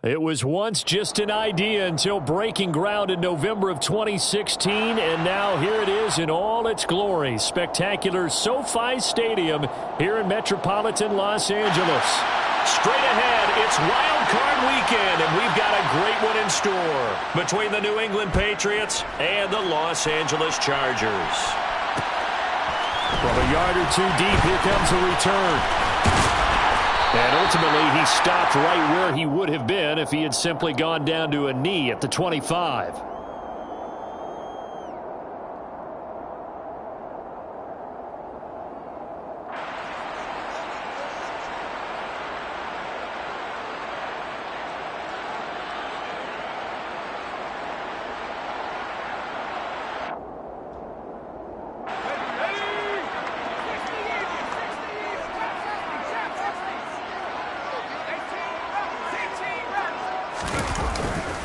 It was once just an idea until breaking ground in November of 2016, and now here it is in all its glory. Spectacular SoFi Stadium here in metropolitan Los Angeles. Straight ahead, it's Wild Card Weekend, and we've got a great one in store between the New England Patriots and the Los Angeles Chargers. From a yard or two deep, here comes a return. And ultimately, he stopped right where he would have been if he had simply gone down to a knee at the 25.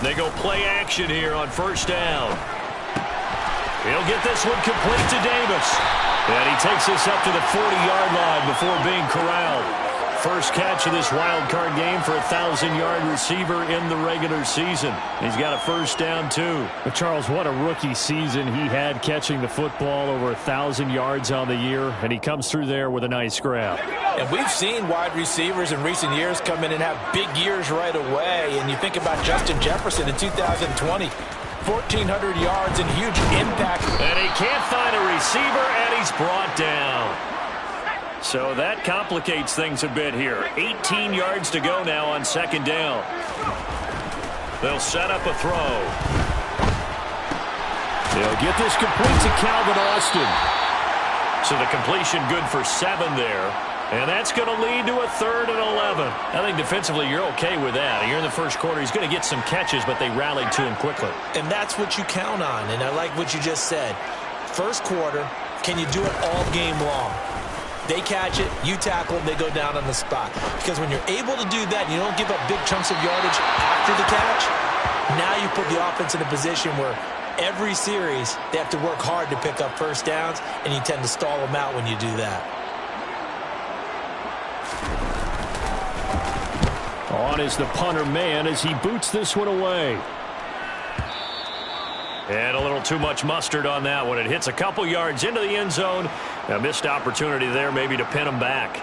They go play action here on first down. He'll get this one complete to Davis. And he takes this up to the 40-yard line before being corralled. First catch of this wild card game for a 1,000-yard receiver in the regular season. He's got a first down, too. But, Charles, what a rookie season he had catching the football, over 1,000 yards on the year, and he comes through there with a nice grab. And we've seen wide receivers in recent years come in and have big years right away. And you think about Justin Jefferson in 2020, 1,400 yards and huge impact. And he can't find a receiver, and he's brought down. So that complicates things a bit here. 18 yards to go now on second down. They'll set up a throw. They'll get this complete to Calvin Austin. So the completion good for 7 there. And that's going to lead to a 3rd and 11. I think defensively you're okay with that. Here in the first quarter, he's going to get some catches, but they rallied to him quickly. And that's what you count on. And I like what you just said. First quarter, can you do it all game long? They catch it, you tackle them, they go down on the spot. Because when you're able to do that, you don't give up big chunks of yardage after the catch, now you put the offense in a position where every series they have to work hard to pick up first downs, and you tend to stall them out when you do that. On is the punter man as he boots this one away. And a little too much mustard on that one. It hits a couple yards into the end zone. A missed opportunity there maybe to pin him back.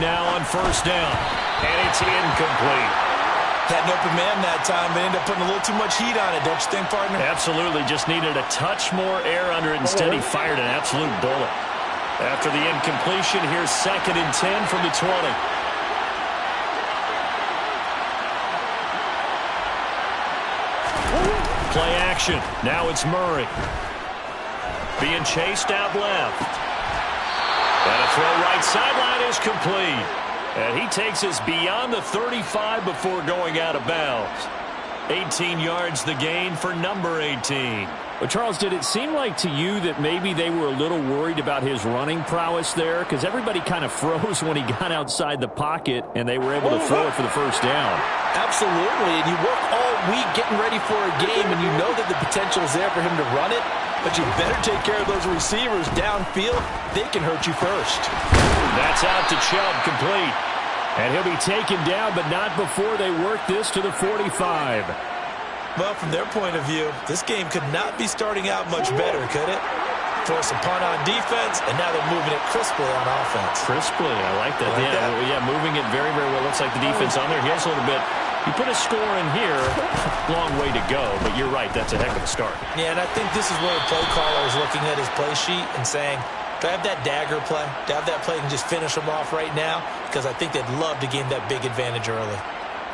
Now on first down, and it's incomplete. Had an open man that time, but ended up putting a little too much heat on it, don't you think, partner? Absolutely, just needed a touch more air under it. Instead, he fired an absolute bullet. After the incompletion, here's 2nd and 10 from the 20. Play action. Now it's Murray. Being chased out left. And a throw right sideline is complete. And he takes us beyond the 35 before going out of bounds. 18 yards the gain for number 18. Well, Charles, did it seem like to you that maybe they were a little worried about his running prowess there? Because everybody kind of froze when he got outside the pocket, and they were able to throw it for the first down. Absolutely, and you work all week getting ready for a game, and you know that the potential is there for him to run it. But you better take care of those receivers downfield. They can hurt you first. That's out to Chubb, complete. And he'll be taken down, but not before they work this to the 45. Well, from their point of view, this game could not be starting out much better, could it? Force a punt on defense, and now they're moving it crisply on offense. Crisply, I like that. Yeah, moving it very, very well. Looks like the defense on there. Here's a little bit. You put a score in here, long way to go, but you're right, that's a heck of a start. Yeah, and I think this is where the play caller is looking at his play sheet and saying, do I have that dagger play? Do I have that play and just finish them off right now? Because I think they'd love to gain that big advantage early.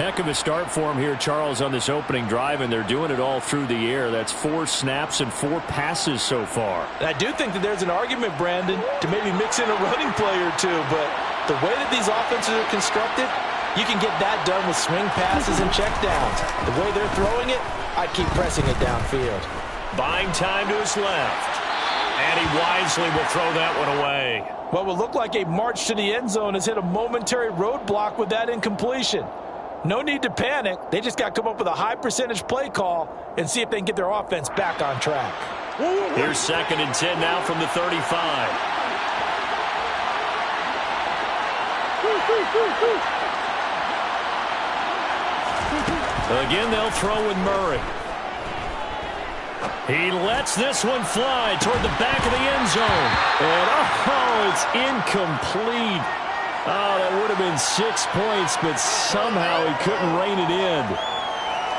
Heck of a start for him here, Charles, on this opening drive, and they're doing it all through the air. That's 4 snaps and 4 passes so far. And I do think that there's an argument, Brandon, to maybe mix in a running play or two, but the way that these offenses are constructed, You can get that done with swing passes and checkdowns. The way they're throwing it, I'd keep pressing it downfield. Buying time to his left. And he wisely will throw that one away. What will look like a march to the end zone has hit a momentary roadblock with that incompletion. No need to panic. They just got to come up with a high percentage play call and see if they can get their offense back on track. Here's 2nd and 10 now from the 35. Again, they'll throw with Murray. He lets this one fly toward the back of the end zone. And, oh, it's incomplete. Oh, that would have been 6 points, but somehow he couldn't rein it in.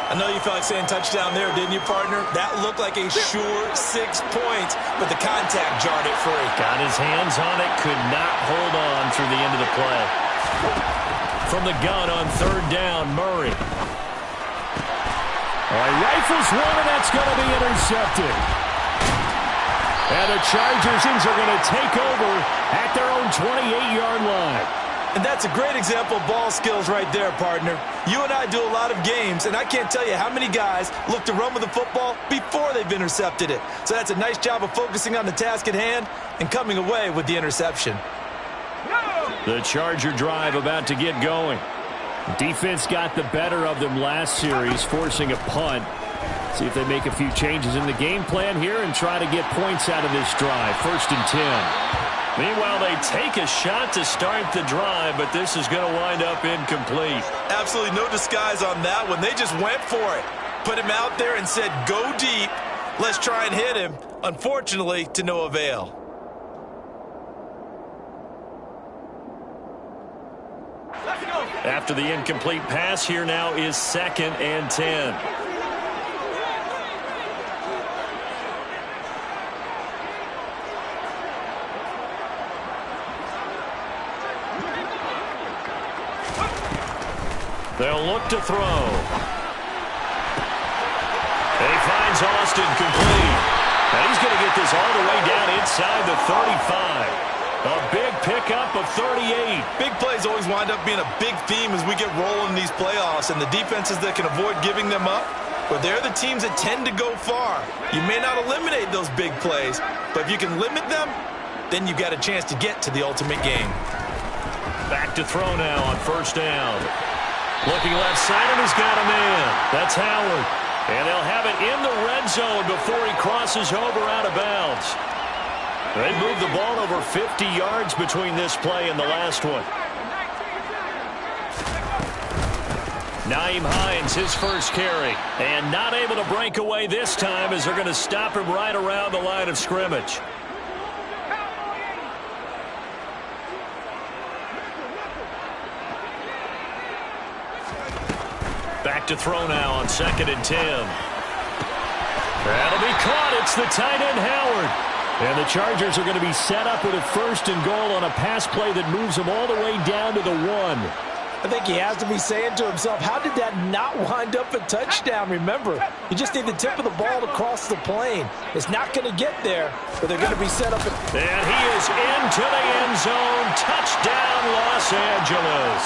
I know you felt like saying touchdown there, didn't you, partner? That looked like a sure 6 points, but the contact jarred it free. Got his hands on it, could not hold on through the end of the play. From the gun on 3rd down, Murray. Rifles one, and that's going to be intercepted. And the Chargers are going to take over at their own 28-yard line. And that's a great example of ball skills right there, partner. You and I do a lot of games, and I can't tell you how many guys look to run with the football before they've intercepted it. So that's a nice job of focusing on the task at hand and coming away with the interception. The Charger drive about to get going. Defense got the better of them last series, forcing a punt. See if they make a few changes in the game plan here and try to get points out of this drive. 1st and 10. Meanwhile, they take a shot to start the drive, but this is going to wind up incomplete. Absolutely no disguise on that one. They just went for it. Put him out there and said, go deep. Let's try and hit him. Unfortunately, to no avail. After the incomplete pass, here now is 2nd and 10. They'll look to throw. And he finds Austin complete. And he's going to get this all the way down inside the 35. A big pickup of 38. Big plays always wind up being a big theme as we get rolling in these playoffs, and the defenses that can avoid giving them up, but they're the teams that tend to go far. You may not eliminate those big plays, but if you can limit them, then you've got a chance to get to the ultimate game. Back to throw now on 1st down. Looking left side, and he's got a man. That's Howard. And they'll have it in the red zone before he crosses over out of bounds. They moved the ball over 50 yards between this play and the last one. Nyheim Hines, his first carry. And not able to break away this time as they're going to stop him right around the line of scrimmage. Back to throw now on 2nd and 10. That'll be caught. It's the tight end, Howard. And the Chargers are going to be set up with a 1st and goal on a pass play that moves them all the way down to the 1. I think he has to be saying to himself, how did that not wind up a touchdown? Remember, you just need the tip of the ball to cross the plane. It's not going to get there, but they're going to be set up. And he is into the end zone. Touchdown, Los Angeles.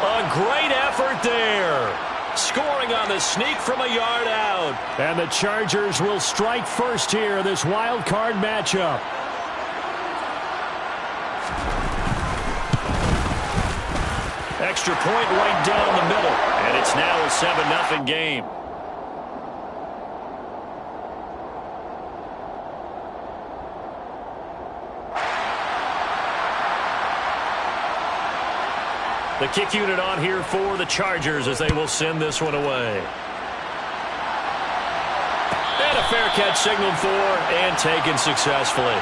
A great effort there. Scoring on the sneak from a yard out. And the Chargers will strike first here, this wild card matchup. Extra point right down the middle. And it's now a 7-0 game. The kick unit on here for the Chargers as they will send this one away. And a fair catch signaled for and taken successfully.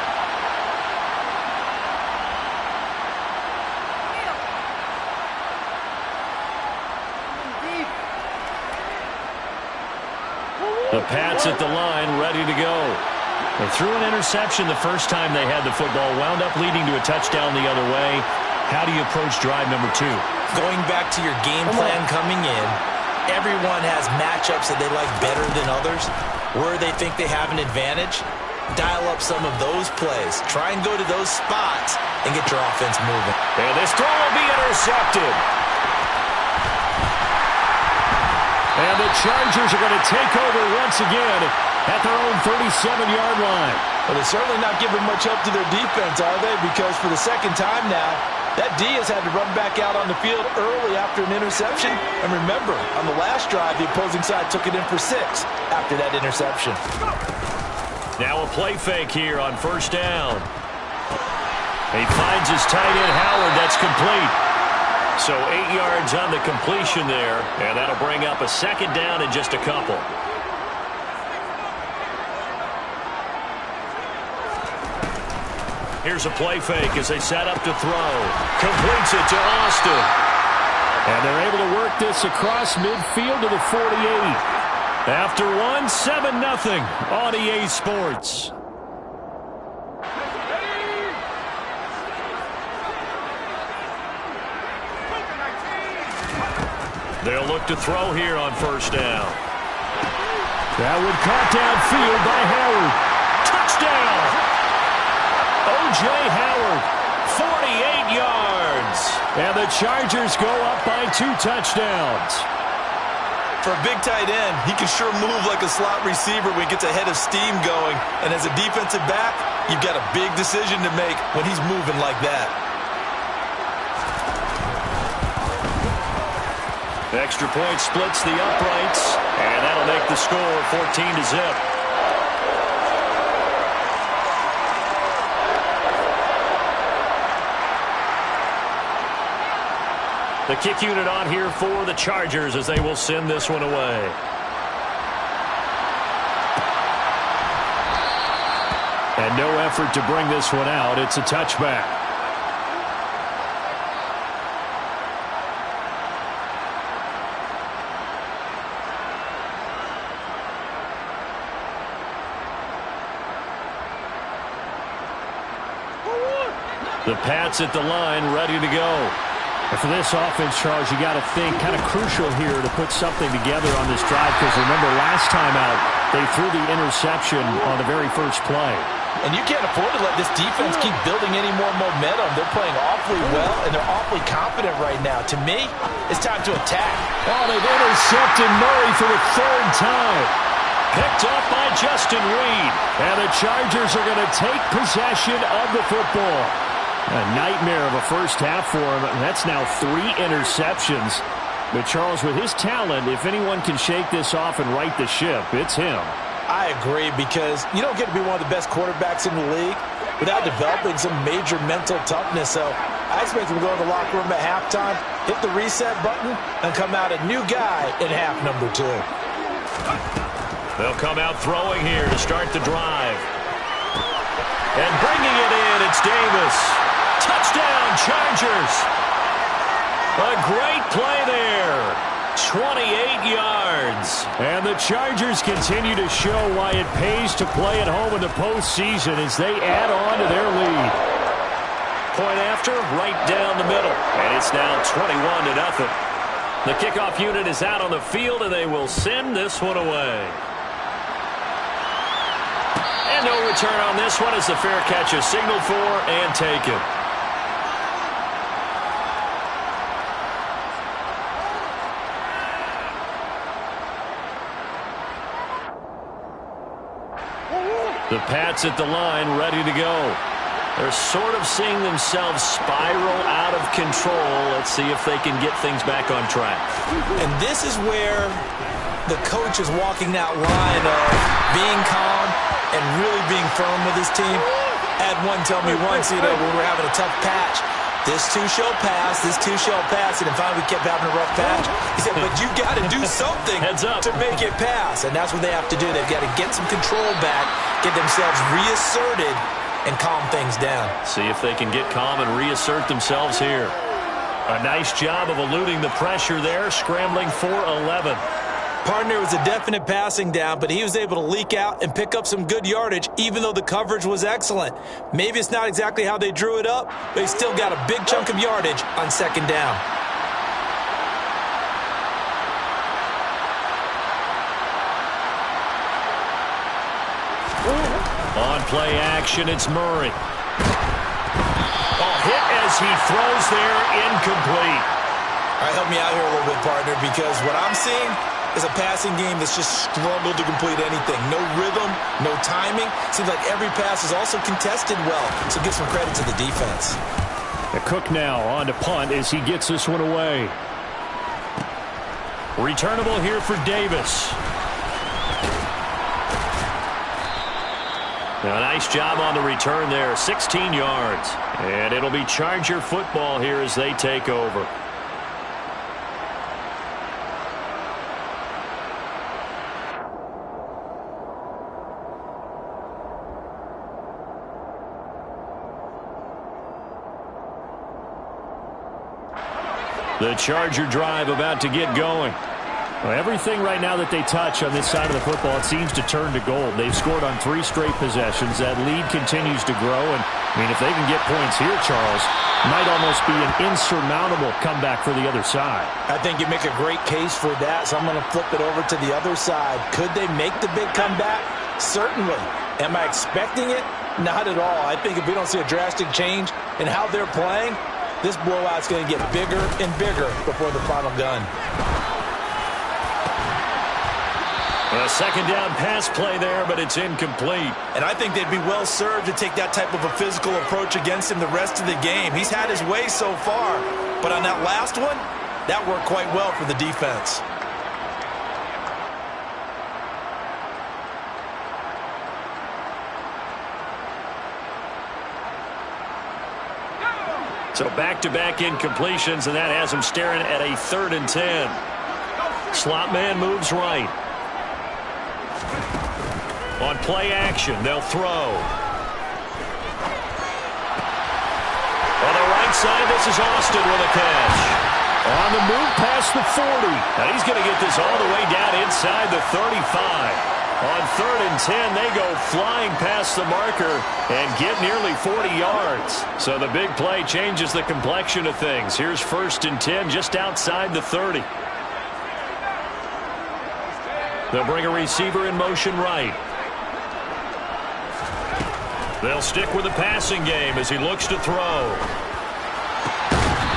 The Pats at the line, ready to go. They threw an interception the first time they had the football, wound up leading to a touchdown the other way. How do you approach drive number 2? Going back to your game plan coming in, everyone has matchups that they like better than others. Where they think they have an advantage, dial up some of those plays. Try and go to those spots and get your offense moving. And this throw will be intercepted. And the Chargers are going to take over once again at their own 37-yard line. Well, they're certainly not giving much help to their defense, are they? Because for the second time now, that D has had to run back out on the field early after an interception. And remember, on the last drive, the opposing side took it in for 6 after that interception. Now a play fake here on first down. He finds his tight end, Howard. That's complete. So 8 yards on the completion there, and that'll bring up a second down in just a couple. Here's a play fake as they set up to throw. Completes it to Austin. And they're able to work this across midfield to the 48. After one, 7-0 on EA Sports. They'll look to throw here on first down. That one caught downfield by Howard. Touchdown! O.J. Howard, 48 yards. And the Chargers go up by 2 touchdowns. For a big tight end, he can sure move like a slot receiver when he gets a head of steam going. And as a defensive back, you've got a big decision to make when he's moving like that. Extra point splits the uprights, and that'll make the score 14-0. The kick unit on here for the Chargers as they will send this one away. And no effort to bring this one out. It's a touchback. The Pats at the line, ready to go. And for this offense, Charles, you got to think kind of crucial here to put something together on this drive, because remember last time out they threw the interception on the very first play. And you can't afford to let this defense keep building any more momentum. They're playing awfully well, and they're awfully confident right now. To me, it's time to attack. Oh, they've intercepted Murray for the 3rd time. Picked up by Justin Reed. And the Chargers are going to take possession of the football. A nightmare of a first half for him. That's now 3 interceptions. But Charles, with his talent, if anyone can shake this off and right the ship, it's him. I agree, because you don't get to be one of the best quarterbacks in the league without developing some major mental toughness. So I expect him to go in the locker room at halftime, hit the reset button, and come out a new guy in half number 2. They'll come out throwing here to start the drive. And bringing it in, it's Davis. Touchdown, Chargers. A great play there. 28 yards. And the Chargers continue to show why it pays to play at home in the postseason as they add on to their lead. Point after, right down the middle. And it's now 21-0. The kickoff unit is out on the field, and they will send this one away. And no return on this one as the fair catch is signaled for and taken. The Pats at the line, ready to go. They're sort of seeing themselves spiral out of control. Let's see if they can get things back on track. And this is where the coach is walking that line of being calm and really being firm with his team. I had one tell me once, when we were having a tough patch, this too shall pass, this too shall pass, and finally we kept having a rough patch. He said, but you got to do something to make it pass, and that's what they have to do. They've got to get some control back, get themselves reasserted, and calm things down. See if they can get calm and reassert themselves here. A nice job of eluding the pressure there, scrambling for 11. Partner was a definite passing down, but he was able to leak out and pick up some good yardage, even though the coverage was excellent. Maybe it's not exactly how they drew it up, but he still got a big chunk of yardage on second down. On play action, it's Murray. Hit as he throws there, incomplete. All right, help me out here a little bit, partner, because what I'm seeing, is a passing game that's just struggled to complete anything. No rhythm, no timing. Seems like every pass is also contested well, so give some credit to the defense. Cook now on to punt as he gets this one away. Returnable here for Davis. A nice job on the return there, 16 yards. And it'll be Charger football here as they take over. The Charger drive about to get going. Well, everything right now that they touch on this side of the football, it seems to turn to gold. They've scored on 3 straight possessions. That lead continues to grow. And, I mean, if they can get points here, Charles, it might almost be an insurmountable comeback for the other side. I think you make a great case for that, so I'm going to flip it over to the other side. Could they make the big comeback? Certainly. Am I expecting it? Not at all. I think if we don't see a drastic change in how they're playing, this blowout's going to get bigger and bigger before the final gun. A second down pass play there, but it's incomplete. And I think they'd be well served to take that type of a physical approach against him the rest of the game. He's had his way so far, but on that last one, that worked quite well for the defense. So back-to-back incompletions, and that has him staring at a 3rd and 10. Slot man moves right. On play action, they'll throw. On the right side, this is Austin with a catch. On the move past the 40. And he's going to get this all the way down inside the 35. On 3rd and 10, they go flying past the marker and get nearly 40 yards. So the big play changes the complexion of things. Here's 1st and 10 just outside the 30. They'll bring a receiver in motion right. They'll stick with the passing game as he looks to throw.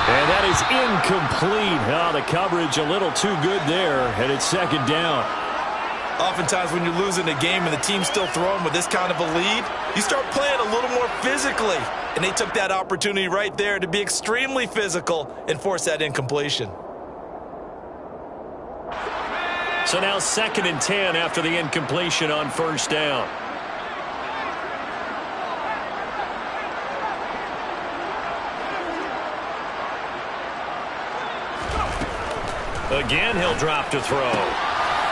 And that is incomplete. Oh, the coverage a little too good there, and it's 2nd down. Oftentimes when you're losing a game and the team's still throwing with this kind of a lead, you start playing a little more physically. And they took that opportunity right there to be extremely physical and force that incompletion. So now 2nd and 10 after the incompletion on 1st down. Again, he'll drop to throw.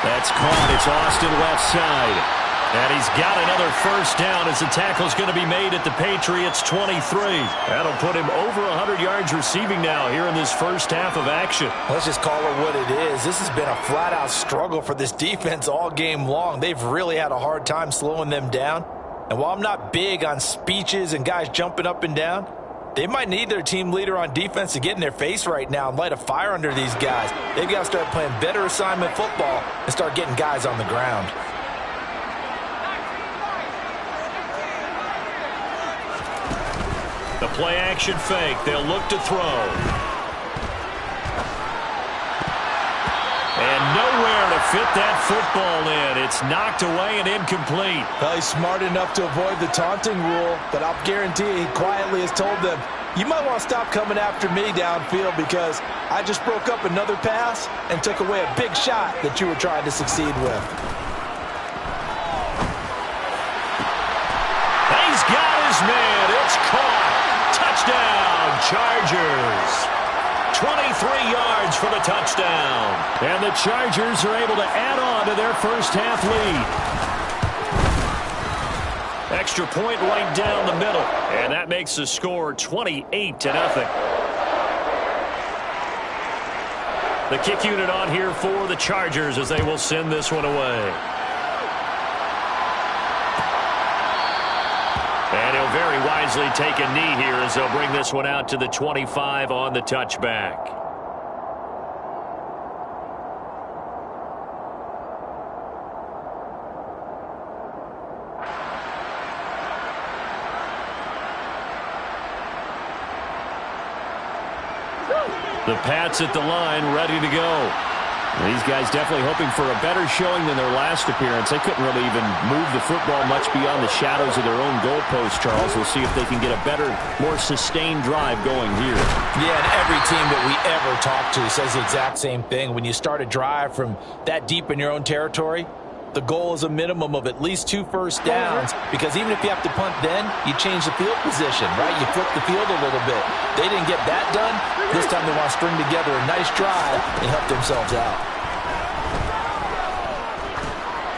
That's caught. It's Austin left side. And he's got another 1st down as the tackle's going to be made at the Patriots' 23. That'll put him over 100 yards receiving now here in this first half of action. Let's just call it what it is. This has been a flat-out struggle for this defense all game long. They've really had a hard time slowing them down. And while I'm not big on speeches and guys jumping up and down, they might need their team leader on defense to get in their face right now and light a fire under these guys. They've got to start playing better assignment football and start getting guys on the ground. The play action fake. They'll look to throw. And nowhere to fit that football in. It's knocked away and incomplete. Well, he's smart enough to avoid the taunting rule, but I'll guarantee he quietly has told them, you might want to stop coming after me downfield because I just broke up another pass and took away a big shot that you were trying to succeed with. He's got his man. It's caught. Touchdown, Chargers. 23 yards for the touchdown. And the Chargers are able to add on to their first half lead. Extra point right down the middle. And that makes the score 28-0. The kick unit on here for the Chargers as they will send this one away. And he'll very wisely take a knee here as they'll bring this one out to the 25 on the touchback. The Pats at the line, ready to go. These guys definitely hoping for a better showing than their last appearance. They couldn't really even move the football much beyond the shadows of their own goalpost, Charles. We'll see if they can get a better, more sustained drive going here. Yeah, and every team that we ever talk to says the exact same thing. When you start a drive from that deep in your own territory, the goal is a minimum of at least 2 first downs, because even if you have to punt then, you change the field position, right? You flip the field a little bit. They didn't get that done. This time they want to string together a nice drive and help themselves out.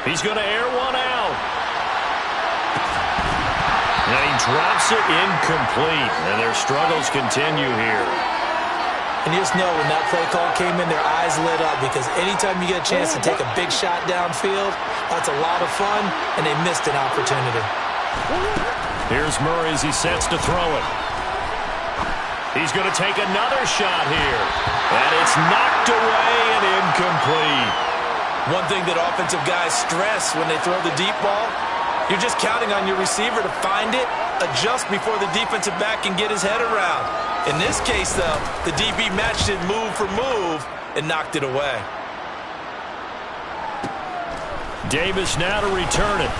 He's going to air one out. And he drops it incomplete. And their struggles continue here. And you just know when that play call came in, their eyes lit up, because anytime you get a chance to take a big shot downfield, that's a lot of fun, and they missed an opportunity. Here's Murray as he sets to throw it. He's going to take another shot here. And it's knocked away and incomplete. One thing that offensive guys stress when they throw the deep ball, you're just counting on your receiver to find it, adjust before the defensive back can get his head around. In this case, though, the DB matched it move for move and knocked it away. Davis now to return it.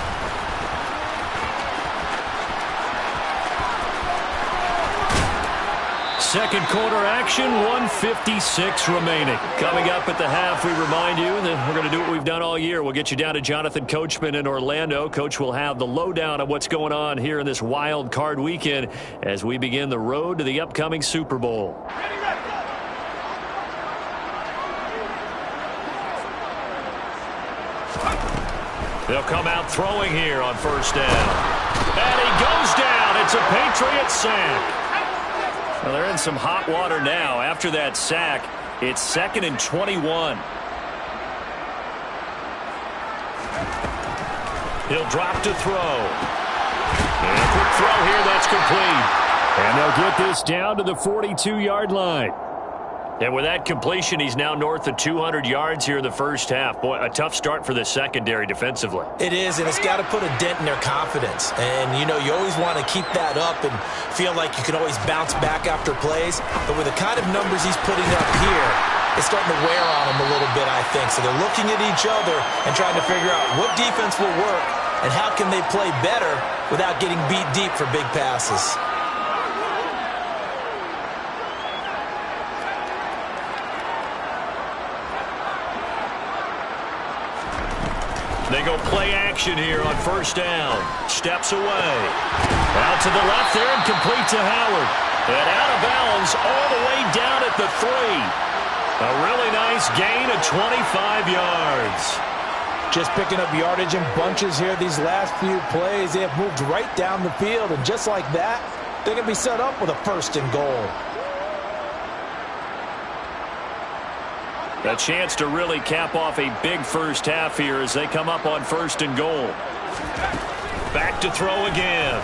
Second quarter action, 1:56 remaining. Coming up at the half, we remind you that we're going to do what we've done all year. We'll get you down to Jonathan Coachman in Orlando. Coach will have the lowdown of what's going on here in this wild card weekend as we begin the road to the upcoming Super Bowl. They'll come out throwing here on first down. And he goes down. It's a Patriot sack. Well, they're in some hot water now. After that sack, it's 2nd and 21. He'll drop to throw. And a quick throw here, that's complete. And they'll get this down to the 42-yard line. And with that completion, he's now north of 200 yards here in the first half. Boy, a tough start for the secondary defensively. It is, and it's got to put a dent in their confidence. And, you know, you always want to keep that up and feel like you can always bounce back after plays. But with the kind of numbers he's putting up here, it's starting to wear on them a little bit, I think. So they're looking at each other and trying to figure out what defense will work and how can they play better without getting beat deep for big passes. They go play action here on first down. Steps away. Out to the left there and complete to Howard. And out of bounds all the way down at the 3. A really nice gain of 25 yards. Just picking up yardage in bunches here these last few plays. They have moved right down the field, and just like that, they're going to be set up with a 1st and goal. A chance to really cap off a big first half here as they come up on 1st and goal. Back to throw again.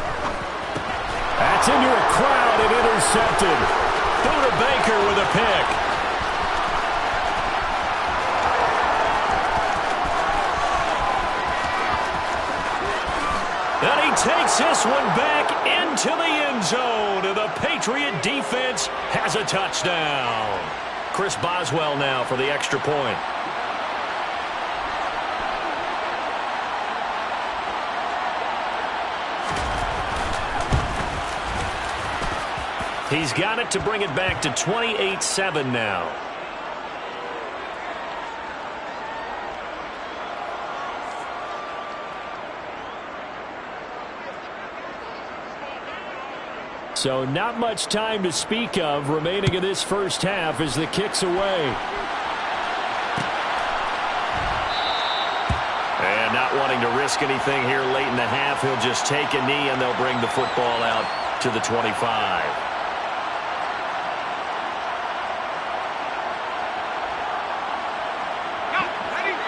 That's into a crowd and intercepted. Buda Baker with a pick. And he takes this one back into the end zone. And the Patriot defense has a touchdown. Chris Boswell now for the extra point. He's got it to bring it back to 28-7 now. So not much time to speak of remaining in this first half as the kick's away. And not wanting to risk anything here late in the half, he'll just take a knee and they'll bring the football out to the 25.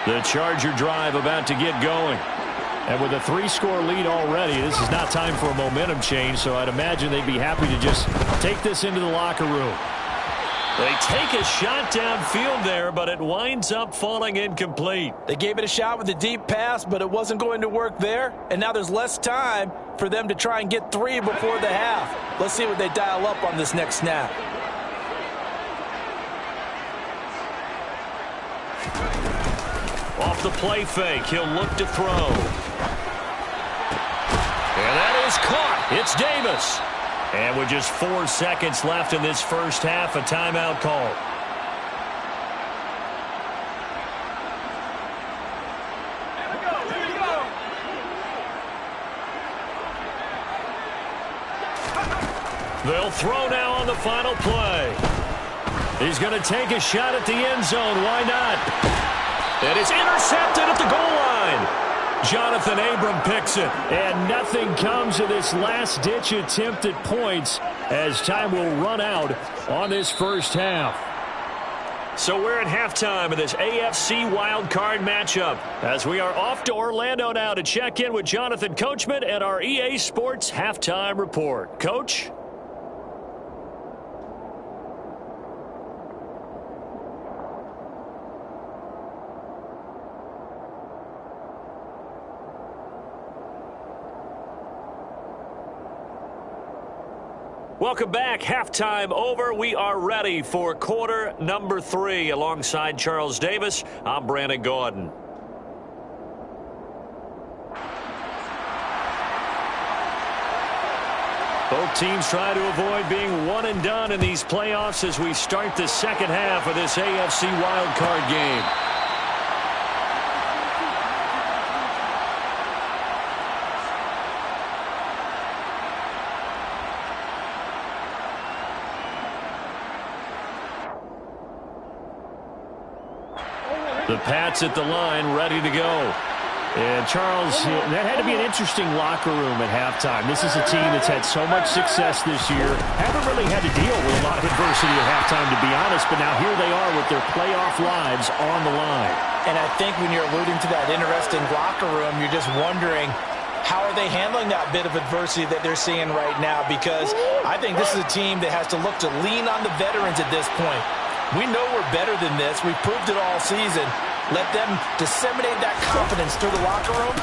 The Charger drive about to get going. And with a 3-score lead already, this is not time for a momentum change, so I'd imagine they'd be happy to just take this into the locker room. They take a shot downfield there, but it winds up falling incomplete. They gave it a shot with a deep pass, but it wasn't going to work there. And now there's less time for them to try and get 3 before the half. Let's see what they dial up on this next snap. the play fake. He'll look to throw. And that is caught. It's Davis. And with just 4 seconds left in this first half, a timeout call. They'll throw now on the final play. He's going to take a shot at the end zone. Why not? And it's intercepted at the goal line. Jonathan Abram picks it. And nothing comes of this last-ditch attempt at points as time will run out on this first half. So we're at halftime of this AFC wildcard matchup as we are off to Orlando now to check in with Jonathan Coachman and our EA Sports halftime report. Coach? Welcome back. Halftime over. We are ready for quarter number 3. Alongside Charles Davis, I'm Brandon Gordon. Both teams try to avoid being one and done in these playoffs as we start the second half of this AFC wildcard game. The Pats at the line, ready to go. And, Charles, that had to be an interesting locker room at halftime. This is a team that's had so much success this year. Haven't really had to deal with a lot of adversity at halftime, to be honest. But now here they are with their playoff lives on the line. And I think when you're alluding to that interesting locker room, you're just wondering, how are they handling that bit of adversity that they're seeing right now? Because I think this is a team that has to look to lean on the veterans at this point. We know we're better than this. We've proved it all season. Let them disseminate that confidence through the locker room.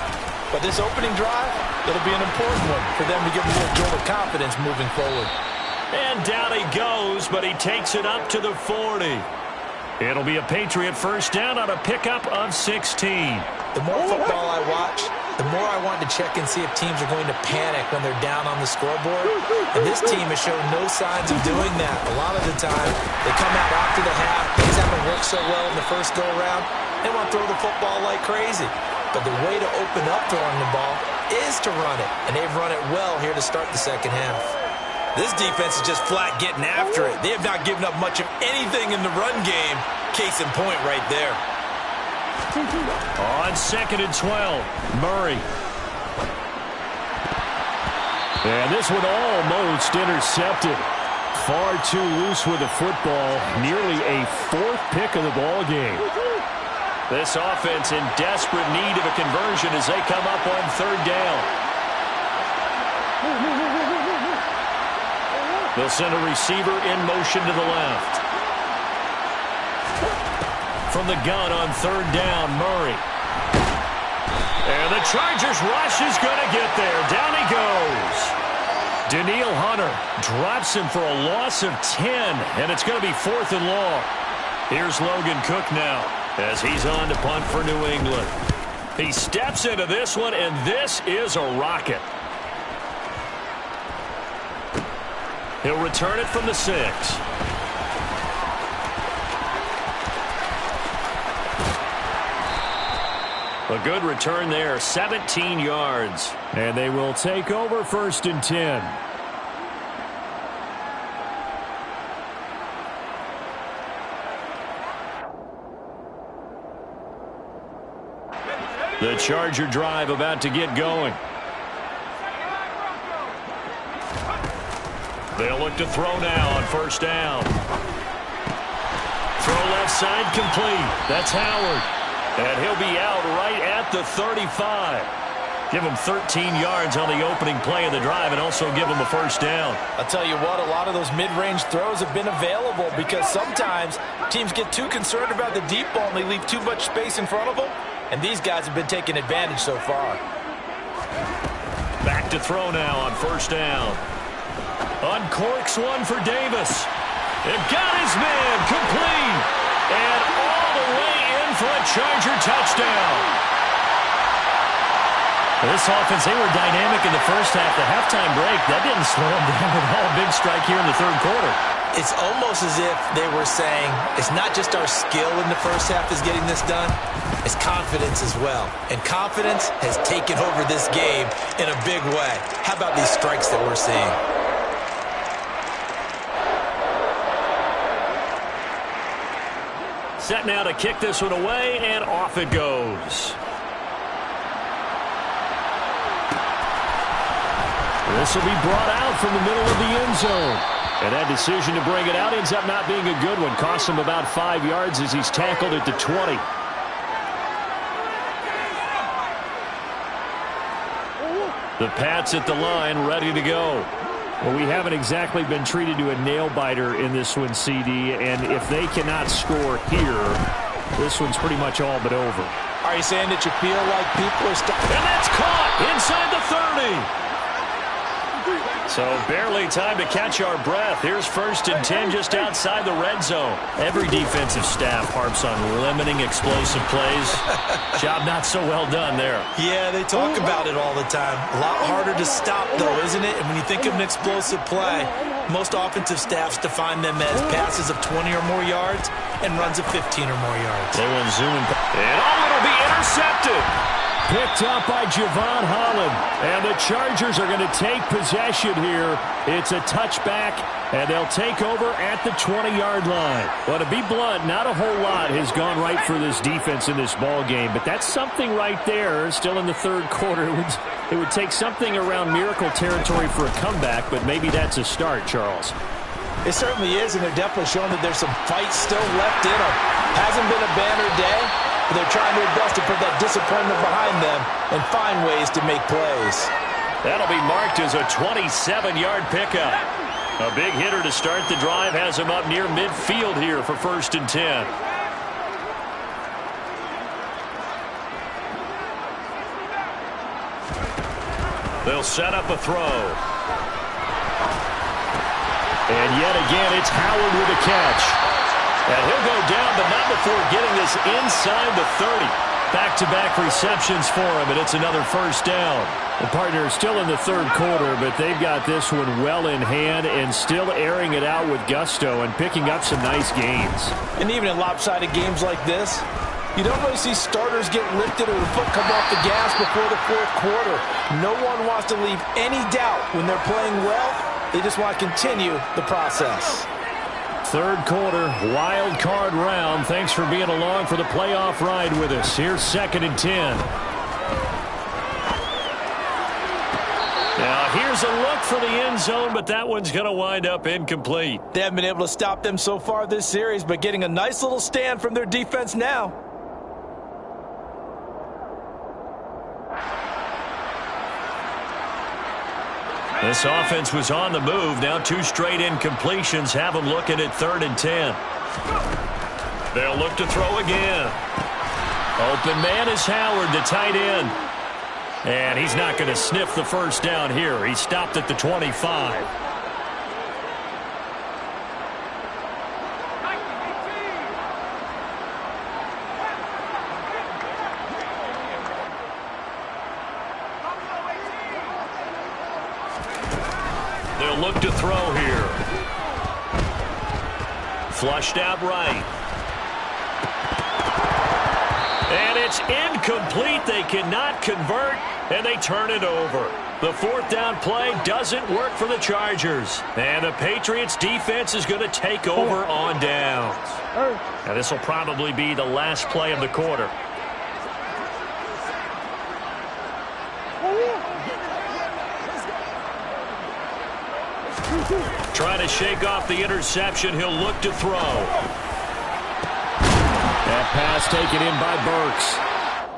But this opening drive, it'll be an important one for them to give them a little jolt of confidence moving forward. And down he goes, but he takes it up to the 40. It'll be a Patriot first down on a pickup of 16. The more football I watch, the more I want to check and see if teams are going to panic when they're down on the scoreboard. And this team has shown no signs of doing that. A lot of the time, they come out after the half. Things haven't worked so well in the first go-around. They want to throw the football like crazy. But the way to open up throwing the ball is to run it. And they've run it well here to start the second half. This defense is just flat getting after it. They have not given up much of anything in the run game. Case in point right there. On 2nd and 12, Murray. And this one almost intercepted. Far too loose with the football. Nearly a 4th pick of the ball game. This offense in desperate need of a conversion as they come up on 3rd down. They'll send a receiver in motion to the left. From the gun on 3rd down, Murray. And the Chargers rush is going to get there. Down he goes. Daniil Hunter drops him for a loss of 10, and it's going to be 4th and long. Here's Logan Cook now as he's on to punt for New England. He steps into this one, and this is a rocket. He'll return it from the 6. A good return there, 17 yards. And they will take over 1st and 10. The Charger drive about to get going. They'll look to throw now on 1st down. Throw left side complete. That's Howard. And he'll be out right at the 35. Give him 13 yards on the opening play of the drive and also give him a 1st down. I'll tell you what, a lot of those mid-range throws have been available because sometimes teams get too concerned about the deep ball and they leave too much space in front of them. And these guys have been taking advantage so far. Back to throw now on 1st down. Uncorks one for Davis. It got his man complete. And all the way in in for a Charger touchdown. This offense, they were dynamic in the first half. The halftime break, that didn't slow them down at all. Big strike here in the third quarter. It's almost as if they were saying, it's not just our skill in the first half is getting this done, it's confidence as well. And confidence has taken over this game in a big way. How about these strikes that we're seeing? Set now to kick this one away, and off it goes. This will be brought out from the middle of the end zone. And that decision to bring it out ends up not being a good one. Costs him about 5 yards as he's tackled at the 20. The Pats at the line, ready to go. Well, we haven't exactly been treated to a nail-biter in this one, CD. And if they cannot score here, this one's pretty much all but over. Are you saying that you feel like people are And that's caught inside the 30. So barely time to catch our breath. Here's 1st and 10 just outside the red zone. Every defensive staff harps on limiting explosive plays. Job not so well done there. Yeah, they talk about it all the time. A lot harder to stop, though, isn't it? And when you think of an explosive play, most offensive staffs define them as passes of 20 or more yards and runs of 15 or more yards. They will zoom in. And it'll be intercepted. Picked up by Javon Holland. And the Chargers are going to take possession here. It's a touchback, and they'll take over at the 20-yard line. Well, to be blunt, not a whole lot has gone right for this defense in this ball game, but that's something right there. Still in the third quarter. It would take something around miracle territory for a comeback, but maybe that's a start, Charles. It certainly is, and they're definitely showing that there's some fight still left in them. Hasn't been a banner day. They're trying their best to put that disappointment behind them and find ways to make plays. That'll be marked as a 27-yard pickup. A big hitter to start the drive has him up near midfield here for 1st and 10. They'll set up a throw. And yet again, it's Howard with a catch. And he'll go down, but not before getting this inside the 30. Back-to-back receptions for him, and it's another 1st down. The partner is still in the third quarter, but they've got this one well in hand and still airing it out with gusto and picking up some nice gains. And even in lopsided games like this, you don't really see starters get lifted or the foot come off the gas before the fourth quarter. No one wants to leave any doubt when they're playing well. They just want to continue the process. Third quarter, wild card round. Thanks for being along for the playoff ride with us. Here's 2nd and 10. Now, here's a look for the end zone, but that one's going to wind up incomplete. They haven't been able to stop them so far this series, but getting a nice little stand from their defense now. This offense was on the move. Now 2 straight incompletions have them looking at 3rd and 10. They'll look to throw again. Open man is Howard, the tight end. And he's not going to sniff the 1st down here. He stopped at the 25. They'll look to throw here. Flushed out right. And it's incomplete. They cannot convert, and they turn it over. The 4th down play doesn't work for the Chargers. And the Patriots defense is going to take over on downs. Now this will probably be the last play of the quarter. Trying to shake off the interception. He'll look to throw. That pass taken in by Burks.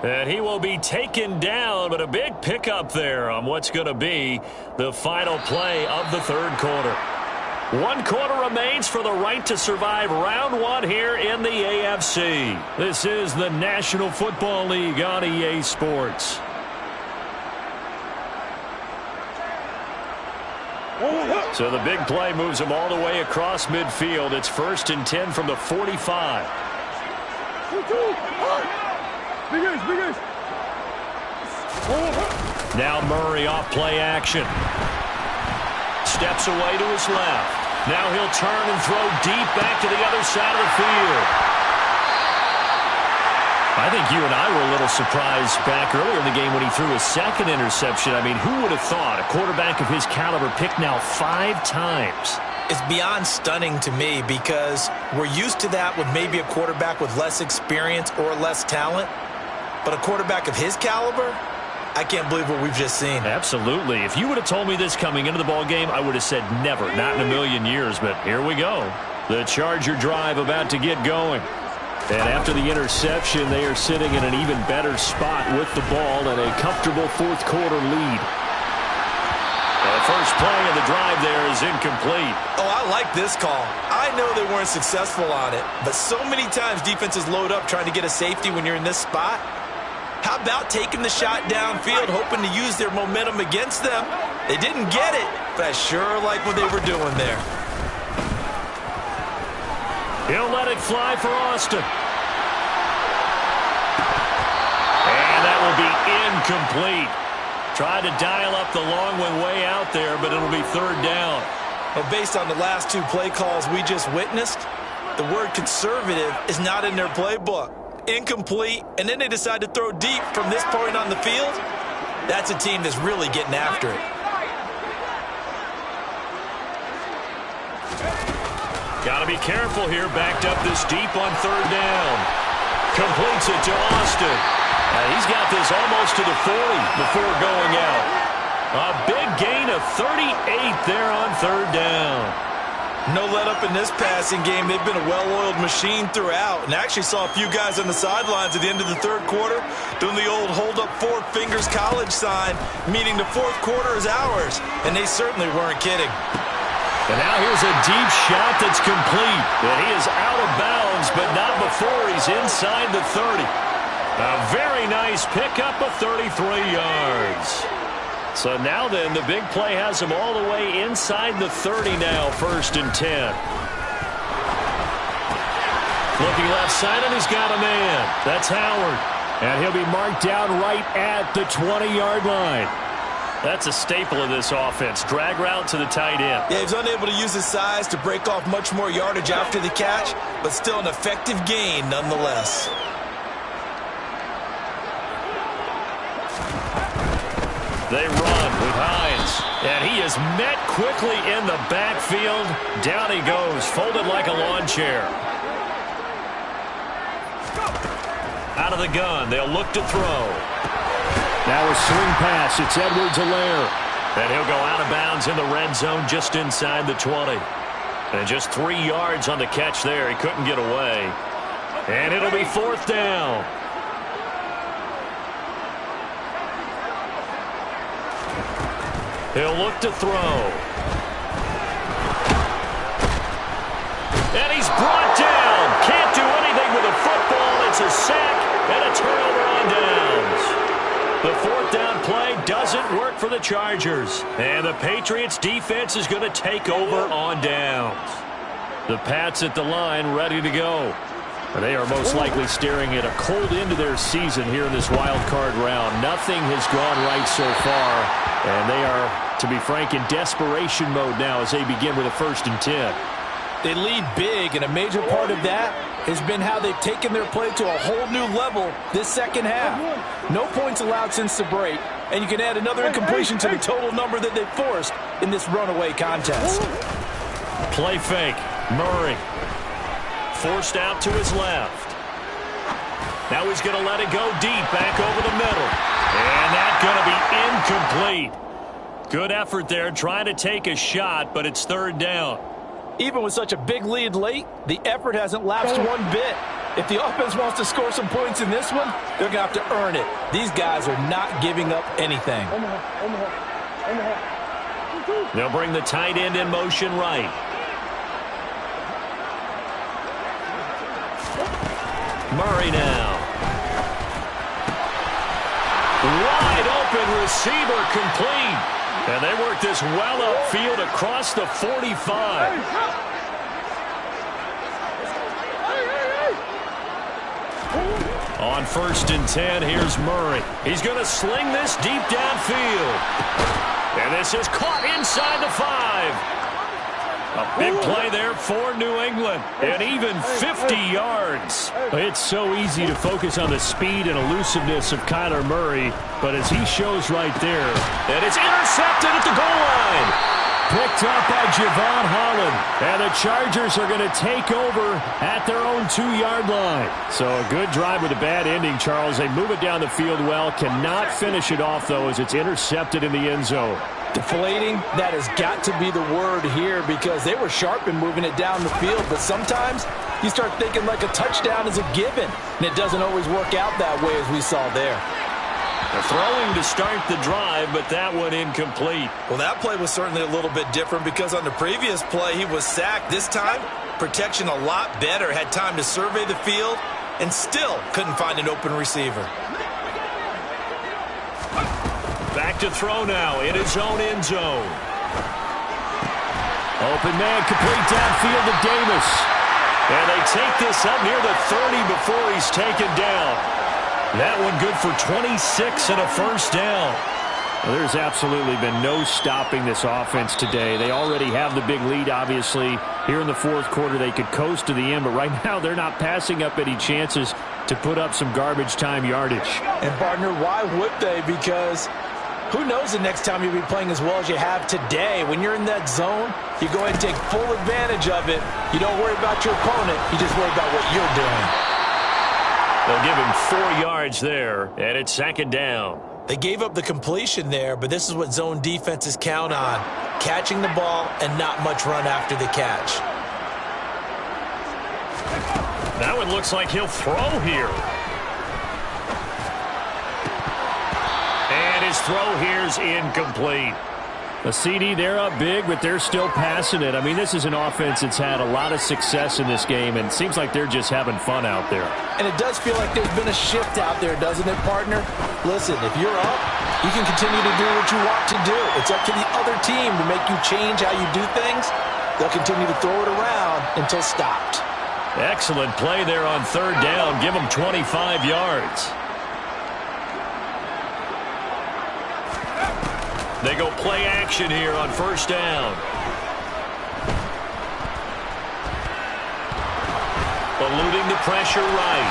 And he will be taken down, but a big pickup there on what's going to be the final play of the third quarter. 1 quarter remains for the right to survive round 1 here in the AFC. This is the National Football League on EA Sports. So the big play moves them all the way across midfield. It's 1st and 10 from the 45. Now Murray off play action. Steps away to his left. Now he'll turn and throw deep back to the other side of the field. I think you and I were a little surprised back earlier in the game when he threw his second interception. I mean, who would have thought a quarterback of his caliber picked now 5 times? It's beyond stunning to me because we're used to that with maybe a quarterback with less experience or less talent. But a quarterback of his caliber, I can't believe what we've just seen. Absolutely. If you would have told me this coming into the ball game, I would have said never, not in a million years. But here we go. The Charger drive about to get going. And after the interception, they are sitting in an even better spot with the ball and a comfortable fourth quarter lead. The first play of the drive there is incomplete. Oh, I like this call. I know they weren't successful on it, but so many times defenses load up trying to get a safety when you're in this spot. How about taking the shot downfield, hoping to use their momentum against them? They didn't get it, but I sure like what they were doing there. He'll let it fly for Austin. And that will be incomplete. Tried to dial up the long one way out there, but it'll be third down. Well, based on the last 2 play calls we just witnessed, the word conservative is not in their playbook. Incomplete, and then they decide to throw deep from this point on the field. That's a team that's really getting after it. Got to be careful here, backed up this deep on third down. Completes it to Austin. He's got this almost to the 40 before going out. A big gain of 38 there on third down. No let up in this passing game. They've been a well-oiled machine throughout. And I actually saw a few guys on the sidelines at the end of the third quarter doing the old hold up 4 fingers college sign, meaning the fourth quarter is ours. And they certainly weren't kidding. And now here's a deep shot that's complete. And he is out of bounds, but not before he's inside the 30. A very nice pickup of 33 yards. So now then, the big play has him all the way inside the 30 now, 1st and 10. Looking left side, and he's got a man. That's Howard. And he'll be marked down right at the 20-yard line. That's a staple of this offense. Drag route to the tight end. Yeah, he's unable to use his size to break off much more yardage after the catch, but still an effective gain nonetheless. They run with Hines, and he is met quickly in the backfield. Down he goes, folded like a lawn chair. Out of the gun, they'll look to throw. Now a swing pass, it's Edwards-Helaire. And he'll go out of bounds in the red zone just inside the 20. And just 3 yards on the catch there. He couldn't get away. And it'll be 4th down. He'll look to throw. And he's brought down. Can't do anything with a football. It's a sack and a turnover on downs. The 4th down play doesn't work for the Chargers. And the Patriots defense is going to take over on downs. The Pats at the line ready to go. They are most likely staring at a cold end to their season here in this wild card round. Nothing has gone right so far, and they are, to be frank, in desperation mode now as they begin with a 1st and 10. They lead big, and a major part of that has been how they've taken their play to a whole new level this second half. No points allowed since the break, and you can add another incompletion to the total number that they've forced in this runaway contest. Play fake. Murray. Forced out to his left. Now he's going to let it go deep back over the middle. And that's going to be incomplete. Good effort there trying to take a shot, but it's 3rd down. Even with such a big lead late, the effort hasn't lapsed one bit. If the offense wants to score some points in this one, they're going to have to earn it. These guys are not giving up anything. They'll bring the tight end in motion right. Murray now. Wide open receiver complete. And they work this well upfield across the 45. On 1st and 10, here's Murray. He's going to sling this deep downfield. And this is caught inside the 5. A big play there for New England, and even 50 yards. It's so easy to focus on the speed and elusiveness of Kyler Murray, but as he shows right there, and it's intercepted at the goal line. Picked up by Javon Holland, and the Chargers are going to take over at their own 2-yard line. So a good drive with a bad ending, Charles. They move it down the field well, cannot finish it off, though, as it's intercepted in the end zone. Deflating, that has got to be the word here because they were sharp in moving it down the field, but sometimes you start thinking like a touchdown is a given, and it doesn't always work out that way as we saw there. They're throwing to start the drive, but that one incomplete. Well, that play was certainly a little bit different because on the previous play he was sacked. This time, protection a lot better, had time to survey the field, and still couldn't find an open receiver. Back to throw now in his own end zone. Open man, complete downfield to Davis. And they take this up near the 30 before he's taken down. That one good for 26 and a first down. Well, there's absolutely been no stopping this offense today. They already have the big lead, obviously. Here in the fourth quarter, they could coast to the end, but right now they're not passing up any chances to put up some garbage time yardage. And, partner, why would they? Because who knows the next time you'll be playing as well as you have today. When you're in that zone, you go ahead and take full advantage of it. You don't worry about your opponent. You just worry about what you're doing. They'll give him 4 yards there, and it's 2nd down. They gave up the completion there, but this is what zone defenses count on. Catching the ball and not much run after the catch. That one looks like he'll throw here. And his throw here's incomplete. A CD, they're up big, but they're still passing it. I mean, this is an offense that's had a lot of success in this game, and it seems like they're just having fun out there. And it does feel like there's been a shift out there, doesn't it, partner? Listen, if you're up, you can continue to do what you want to do. It's up to the other team to make you change how you do things. They'll continue to throw it around until stopped. Excellent play there on 3rd down. Give them 25 yards. They go play action here on 1st down. Eluding the pressure right.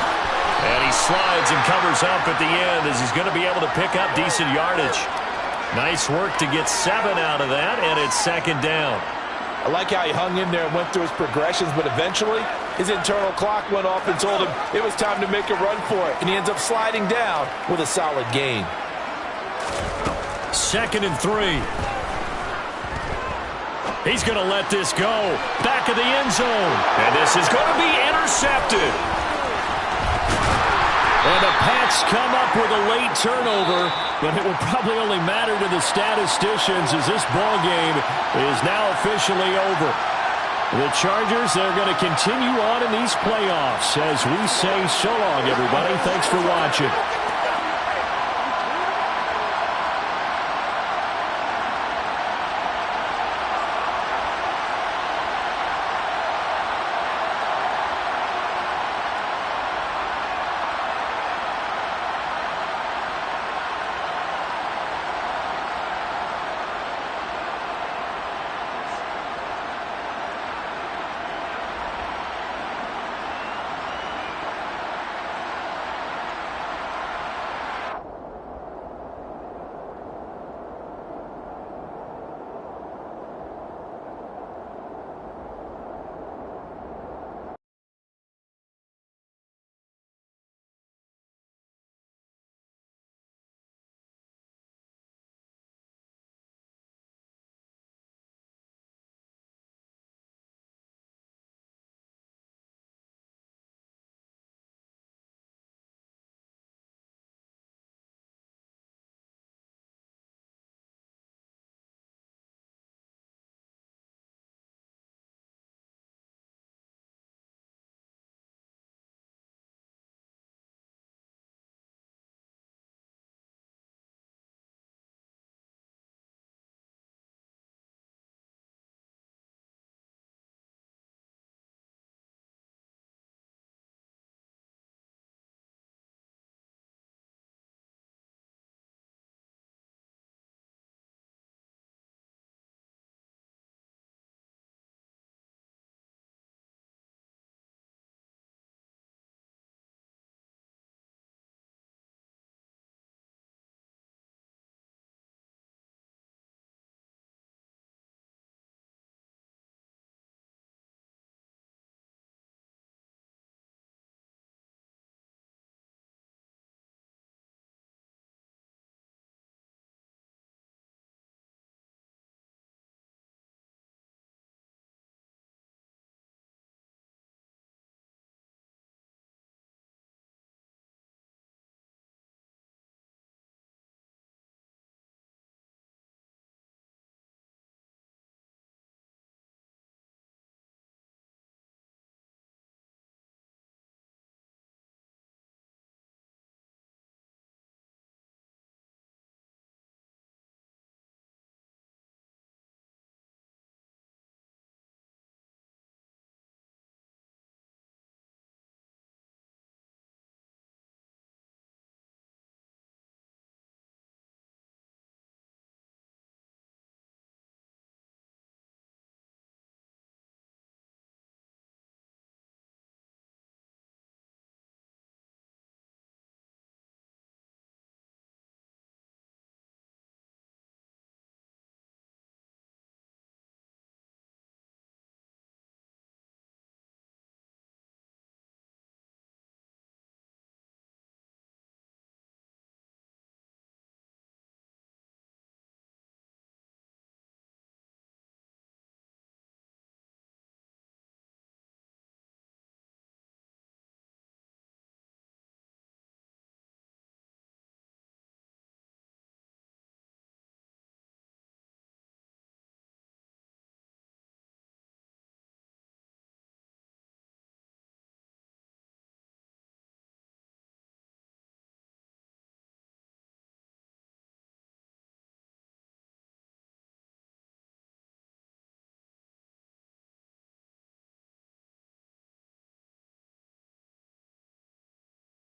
And he slides and covers up at the end as he's going to be able to pick up decent yardage. Nice work to get 7 out of that, and it's 2nd down. I like how he hung in there and went through his progressions, but eventually his internal clock went off and told him it was time to make a run for it, and he ends up sliding down with a solid gain. 2nd and 3. He's going to let this go. Back of the end zone. And this is going to be intercepted. And the Pats come up with a late turnover, but it will probably only matter to the statisticians as this ball game is now officially over. The Chargers, they're going to continue on in these playoffs as we say so long, everybody. Thanks for watching.